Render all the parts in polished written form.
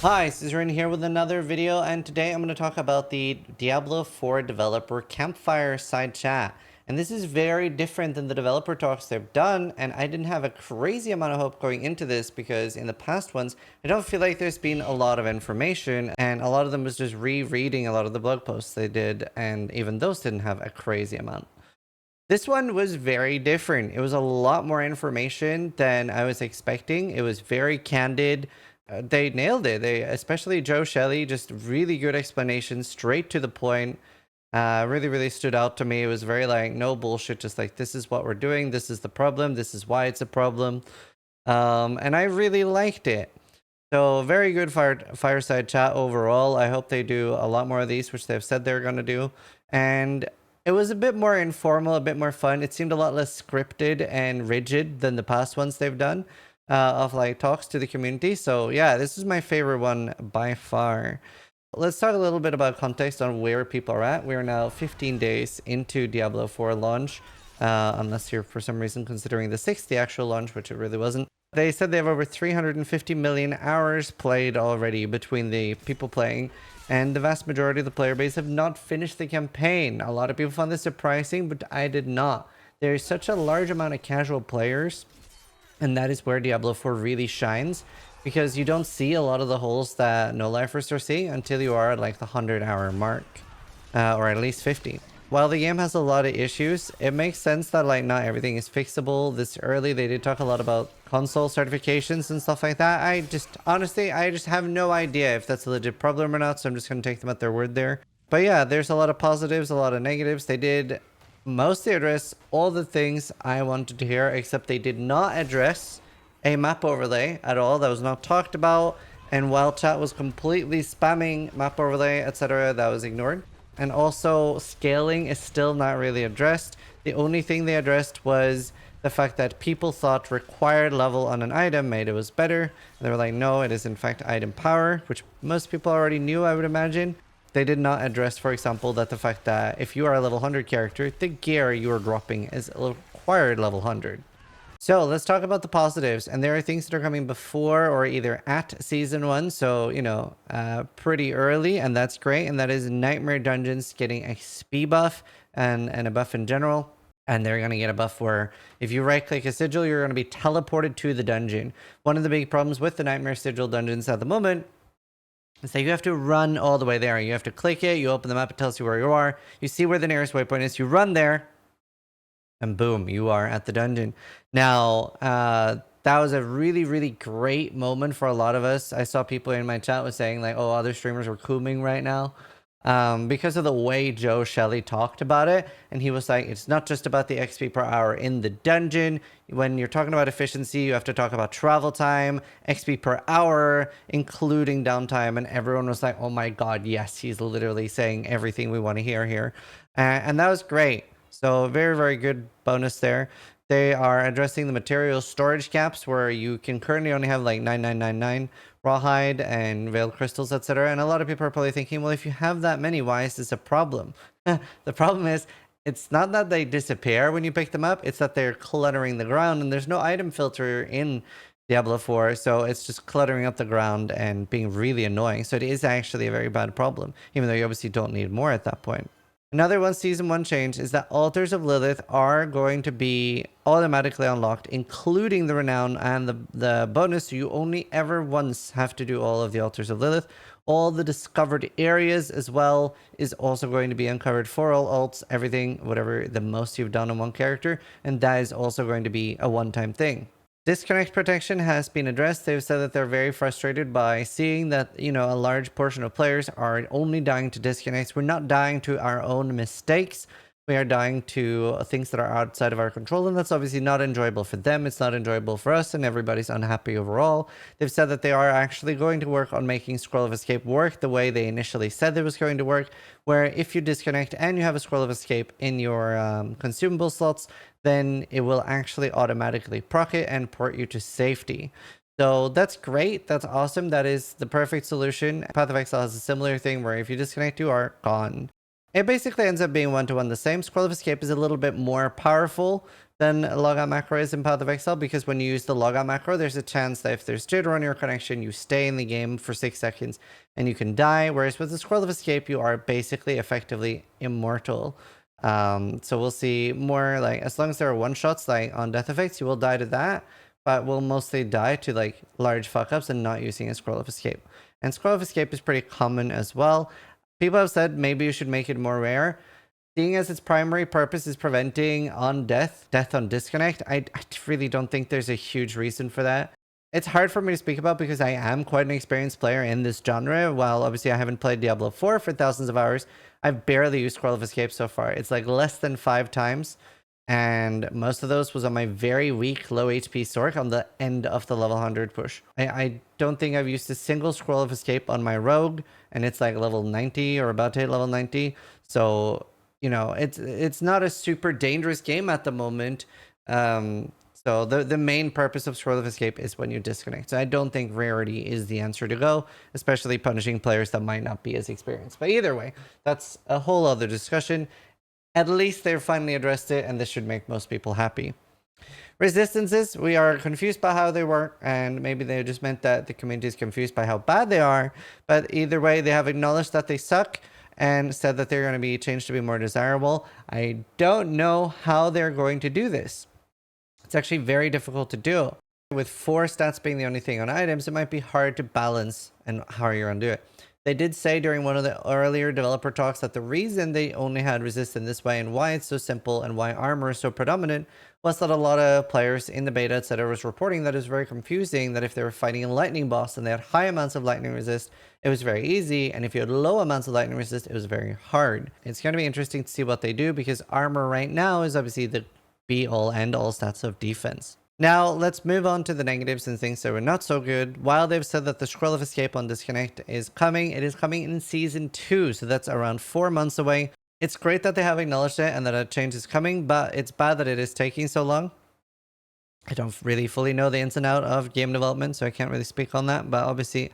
Hi, Zizaran here with another video, and today I'm going to talk about the Diablo IV developer Campfire side chat. And this is very different than the developer talks they've done, and I didn't have a crazy amount of hope going into this because in the past ones, I don't feel like there's been a lot of information, and a lot of them was just rereading a lot of the blog posts they did, and even those didn't have a crazy amount. This one was very different. It was a lot more information than I was expecting. It was very candid. They nailed it. Especially Joe Shelley, just really good explanation, straight to the point. Really stood out to me. It was very like no bullshit, just like this is what we're doing, this is the problem, this is why it's a problem. And I really liked it. So very good fireside chat overall. I hope they do a lot more of these, which they've said they're gonna do. And it was a bit more informal, a bit more fun. It seemed a lot less scripted and rigid than the past ones they've done of like talks to the community. So yeah, this is my favorite one by far. Let's talk a little bit about context on where people are at. We are now 15 days into Diablo IV launch, unless you're for some reason considering the 6th, the actual launch, which it really wasn't. They said they have over 350 million hours played already between the people playing, and the vast majority of the player base have not finished the campaign. A lot of people found this surprising, but I did not. There is such a large amount of casual players, and that is where Diablo 4 really shines, because you don't see a lot of the holes that no-lifers are seeing until you are at like the 100-hour mark, or at least 50. While the game has a lot of issues, it makes sense that like not everything is fixable this early. They did talk a lot about console certifications and stuff like that. Honestly, I just have no idea if that's a legit problem or not, so I'm just going to take them at their word there. But yeah, there's a lot of positives, a lot of negatives. They did mostly address all the things I wanted to hear, except they did not address a map overlay at all. That was not talked about. And while chat was completely spamming map overlay, etc., that was ignored. And also, scaling is still not really addressed. The only thing they addressed was the fact that people thought required level on an item made it was better. And they were like, no, it is in fact item power, which most people already knew, I would imagine. They did not address, for example, that the fact that if you are a level 100 character, the gear you are dropping is a required level 100. So let's talk about the positives, and there are things that are coming before or either at season 1, so you know, pretty early, and that's great. And that is Nightmare Dungeons getting a XP buff and a buff in general. And they're going to get a buff where if you right click a sigil, you're going to be teleported to the dungeon. One of the big problems with the Nightmare Sigil dungeons at the moment is that you have to run all the way there. You have to click it, you open the map, it tells you where you are, you see where the nearest waypoint is, you run there, and boom, you are at the dungeon. Now, that was a really great moment for a lot of us. I saw people in my chat was saying like, oh, other streamers were cooming right now. Because of the way Joe Shelley talked about it. And he was like, it's not just about the XP per hour in the dungeon. When you're talking about efficiency, you have to talk about travel time, XP per hour, including downtime. And everyone was like, oh my God, yes, he's literally saying everything we want to hear here. And that was great. So very good bonus there. They are addressing the material storage caps where you can currently only have like 9999 rawhide and veiled crystals, etc. And a lot of people are probably thinking, well, if you have that many, why is this a problem? The problem is it's not that they disappear when you pick them up, it's that they're cluttering the ground, and there's no item filter in Diablo 4, so it's just cluttering up the ground and being really annoying. So it is actually a very bad problem, even though you obviously don't need more at that point. Another one season 1 change is that Altars of Lilith are going to be automatically unlocked, including the renown and the bonus. So you only ever once have to do all of the Altars of Lilith. All the discovered areas as well is also going to be uncovered for all alts, everything, whatever the most you've done on one character. And that is also going to be a one-time thing. Disconnect protection has been addressed. They've said that they're very frustrated by seeing that, you know, a large portion of players are only dying to disconnects. We're not dying to our own mistakes. We are dying to things that are outside of our control, and that's obviously not enjoyable for them. It's not enjoyable for us, and everybody's unhappy overall. They've said that they are actually going to work on making Scroll of Escape work the way they initially said it was going to work, where if you disconnect and you have a Scroll of Escape in your consumable slots, then it will actually automatically proc it and port you to safety. So that's great. That's awesome. That is the perfect solution. Path of Exile has a similar thing where if you disconnect, you are gone. It basically ends up being one-to-one the same. Scroll of Escape is a little bit more powerful, than logout macro is in Path of Exile, because when you use the logout macro, there's a chance that if there's jitter on your connection, you stay in the game for 6 seconds and you can die. Whereas with the Scroll of Escape, you are basically effectively immortal. So we'll see more like, as long as there are one shots like on death effects, you will die to that, but we'll mostly die to like large fuck ups and not using a Scroll of Escape. And Scroll of Escape is pretty common as well. People have said maybe you should make it more rare. Seeing as its primary purpose is preventing on death on disconnect, I really don't think there's a huge reason for that. It's hard for me to speak about because I am quite an experienced player in this genre. While obviously I haven't played Diablo 4 for thousands of hours, I've barely used Scroll of Escape so far. It's like less than 5 times. And most of those was on my very weak low HP Sork on the end of the level 100 push. I don't think I've used a single Scroll of Escape on my Rogue, and it's like level 90 or about to hit level 90. So you know, it's not a super dangerous game at the moment. So the main purpose of Scroll of Escape is when you disconnect. So I don't think rarity is the answer to go, especially punishing players that might not be as experienced. But either way, that's a whole other discussion. At least they've finally addressed it, and this should make most people happy. Resistances, we are confused by how they work, and maybe they just meant that the community is confused by how bad they are. But either way, they have acknowledged that they suck and said that they're going to be changed to be more desirable. I don't know how they're going to do this. It's actually very difficult to do. With 4 stats being the only thing on items, it might be hard to balance and how you're going to do it. They did say during one of the earlier developer talks that the reason they only had resist in this way and why it's so simple and why armor is so predominant was that a lot of players in the beta, etc., was reporting that it was very confusing that if they were fighting a lightning boss and they had high amounts of lightning resist, it was very easy, and if you had low amounts of lightning resist, it was very hard. It's going to be interesting to see what they do, because armor right now is obviously the be-all end-all stats of defense. Now, let's move on to the negatives and things that were not so good. While they've said that the Scroll of Escape on Disconnect is coming, it is coming in Season 2, so that's around 4 months away. It's great that they have acknowledged it and that a change is coming, but it's bad that it is taking so long. I don't really fully know the ins and outs of game development, so I can't really speak on that, but obviously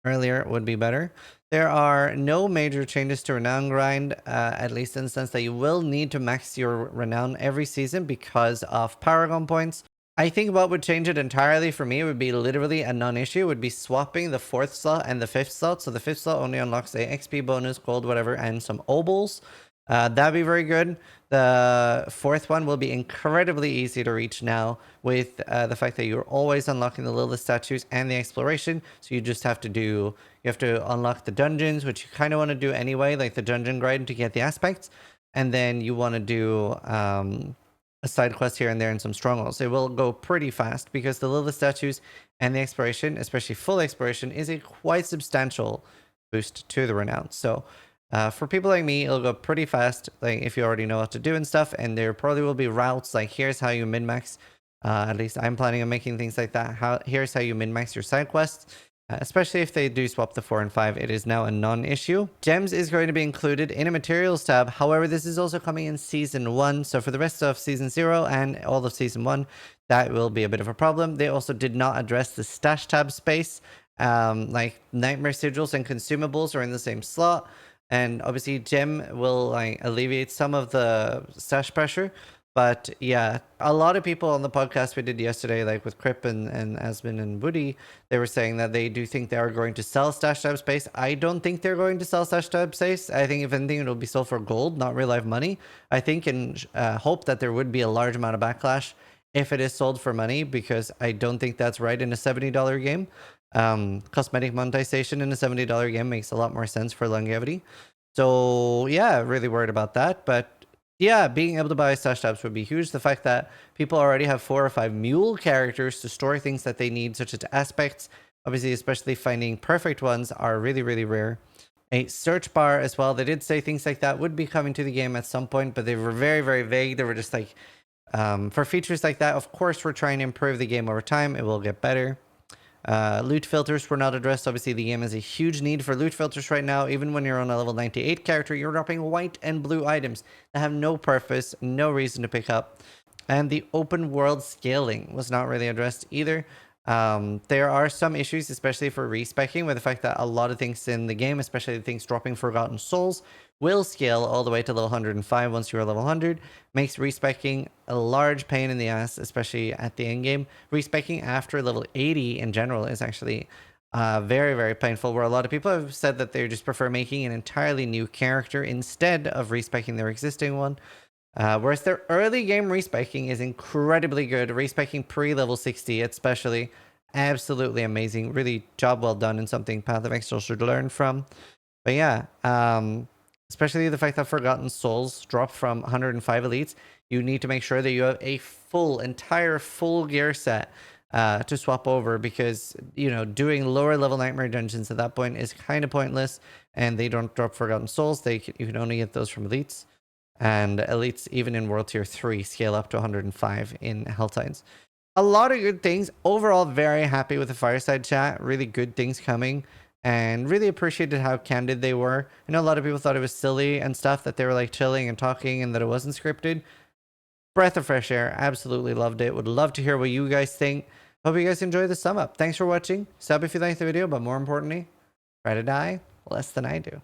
earlier would be better. There are no major changes to Renown grind, at least in the sense that you will need to max your Renown every season because of Paragon points. I think what would change it entirely for me would be literally a non-issue, would be swapping the 4th slot and the 5th slot. So the 5th slot only unlocks a XP bonus, gold, whatever, and some obols. That'd be very good. The 4th one will be incredibly easy to reach now with the fact that you're always unlocking the Lilith statues and the exploration. So you just have to you have to unlock the dungeons, which you kind of want to do anyway, like the dungeon grind to get the aspects. And then you want to do a side quest here and there and some strongholds. It will go pretty fast because the Lilith statues and the exploration, especially full exploration, is a quite substantial boost to the renown. So for people like me, it'll go pretty fast, like if you already know what to do and stuff. And there probably will be routes like, here's how you min-max. At least I'm planning on making things like that. Here's how you min-max your side quests. Especially if they do swap the 4 and 5, it is now a non-issue. Gems is going to be included in a materials tab. However, this is also coming in Season 1. So for the rest of Season 0 and all of Season 1, that will be a bit of a problem. They also did not address the stash tab space. Like Nightmare Sigils and Consumables are in the same slot. And obviously Gem will like alleviate some of the stash pressure. But yeah, a lot of people on the podcast we did yesterday, like with Crip and Asmin and Woody, they were saying that they do think they are going to sell stash tab space. I don't think they're going to sell stash tab space. I think if anything, it'll be sold for gold, not real life money. I think in hope that there would be a large amount of backlash if it is sold for money, because I don't think that's right in a $70 game. Cosmetic monetization in a $70 game makes a lot more sense for longevity. So yeah, really worried about that. But yeah, being able to buy stash tabs would be huge. The fact that people already have 4 or 5 mule characters to store things that they need, such as aspects, obviously, especially finding perfect ones, are really, really rare. A search bar as well. They did say things like that would be coming to the game at some point, but they were very, very vague. They were just like, for features like that, of course, we're trying to improve the game over time. It will get better. Loot filters were not addressed. Obviously, the game has a huge need for loot filters right now. Even when you're on a level 98 character, you're dropping white and blue items that have no purpose, no reason to pick up. And the open world scaling was not really addressed either. There are some issues, especially for respecing, with the fact that a lot of things in the game, especially the things dropping Forgotten Souls, will scale all the way to level 105 once you're level 100. Makes respecing a large pain in the ass, especially at the end game. Respecing after level 80 in general is actually very, very painful, where a lot of people have said that they just prefer making an entirely new character instead of respecing their existing one. Whereas their early game respecing is incredibly good. Respecing pre-level 60 especially, absolutely amazing. Really job well done, and something Path of Exile should learn from. But yeah, especially the fact that Forgotten Souls drop from 105 elites, you need to make sure that you have a entire full gear set to swap over, because, you know, doing lower level Nightmare Dungeons at that point is kind of pointless, and they don't drop Forgotten Souls. You can only get those from elites. And elites, even in World Tier 3, scale up to 105 in Hell Titans. A lot of good things. Overall, very happy with the Fireside Chat. Really good things coming. And really appreciated how candid they were. I know a lot of people thought it was silly and stuff, that they were like chilling and talking and that it wasn't scripted. Breath of fresh air. Absolutely loved it. Would love to hear what you guys think. Hope you guys enjoy the sum up. Thanks for watching. Sub if you liked the video, but more importantly, try to die less than I do.